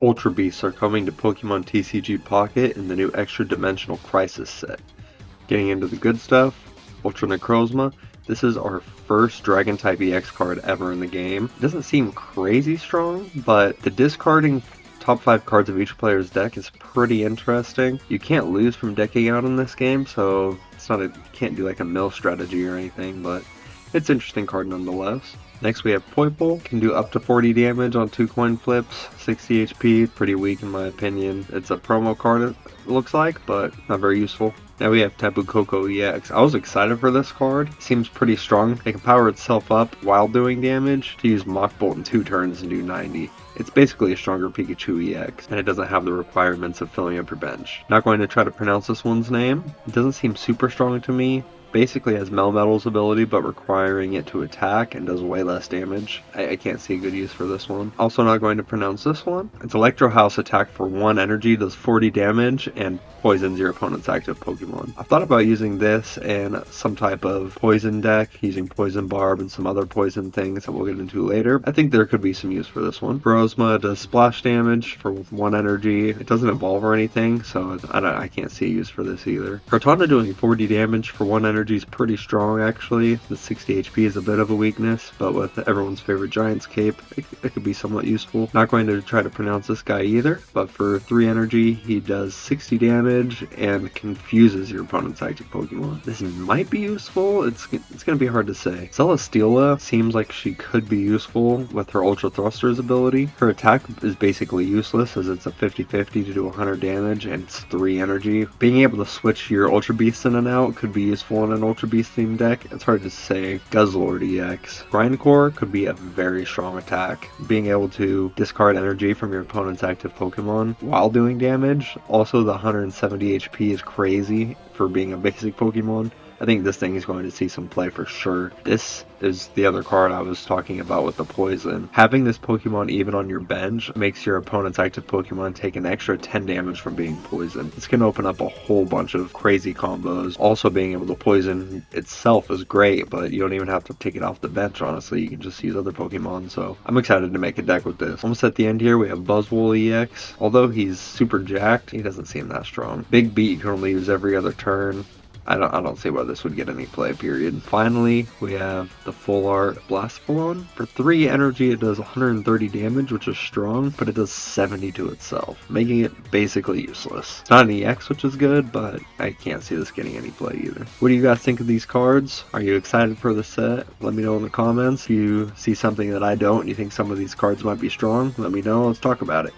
Ultra Beasts are coming to Pokemon TCG Pocket in the new Extra Dimensional Crisis set. Getting into the good stuff, Ultra Necrozma. This is our first Dragon type EX card ever in the game. It doesn't seem crazy strong, but the discarding top 5 cards of each player's deck is pretty interesting. You can't lose from decking out in this game, so you can't do like a mill strategy or anything, but it's an interesting card nonetheless. Next we have Poipole, can do up to 40 damage on 2 coin flips, 60 HP, pretty weak in my opinion. It's a promo card it looks like, but not very useful. Now we have Tapu Koko EX. I was excited for this card. It seems pretty strong. It can power itself up while doing damage to use Mach Bolt in 2 turns and do 90. It's basically a stronger Pikachu EX, and it doesn't have the requirements of filling up your bench. Not going to try to pronounce this one's name. It doesn't seem super strong to me. Basically has Melmetal's ability, but requiring it to attack and does way less damage. I can't see a good use for this one. Also not going to pronounce this one. It's Electro House attack for 1 energy, does 40 damage, and poisons your opponent's active Pokemon. I've thought about using this in some type of poison deck, using Poison Barb and some other poison things that we'll get into later. I think there could be some use for this one. Broma does splash damage for 1 energy. It doesn't evolve or anything, so I can't see a use for this either. Cartana doing 40 damage for 1 energy is pretty strong actually. The 60 HP is a bit of a weakness, but with everyone's favorite Giant's Cape, it could be somewhat useful. Not going to try to pronounce this guy either, but for 3 energy, he does 60 damage and confuses your opponent's active Pokemon. This might be useful. It's going to be hard to say. Zelastila seems like she could be useful with her Ultra Thrusters ability. Her attack is basically useless as it's a 50-50 to do 100 damage and it's 3 energy. Being able to switch your Ultra Beasts in and out could be useful in an Ultra Beast themed deck. It's hard to say. Guzzlord EX. Grindcore could be a very strong attack. Being able to discard energy from your opponent's active Pokemon while doing damage. Also the 170 HP is crazy for being a basic Pokemon. I think this thing is going to see some play for sure. This is the other card I was talking about with the poison. Having this Pokemon even on your bench makes your opponent's active Pokemon take an extra 10 damage from being poisoned. This can open up a whole bunch of crazy combos. Also being able to poison itself is great, but you don't even have to take it off the bench, honestly. You can just use other Pokemon, so I'm excited to make a deck with this. Almost at the end here, we have Buzzwool EX. Although he's super jacked, he doesn't seem that strong. Big Beat you can only use every other turn. I don't see why this would get any play, period. Finally, we have the full art Blasphalon. For 3 energy, it does 130 damage, which is strong, but it does 70 to itself, making it basically useless. It's not an EX, which is good, but I can't see this getting any play either. What do you guys think of these cards? Are you excited for the set? Let me know in the comments. If you see something that I don't, and you think some of these cards might be strong, let me know. Let's talk about it.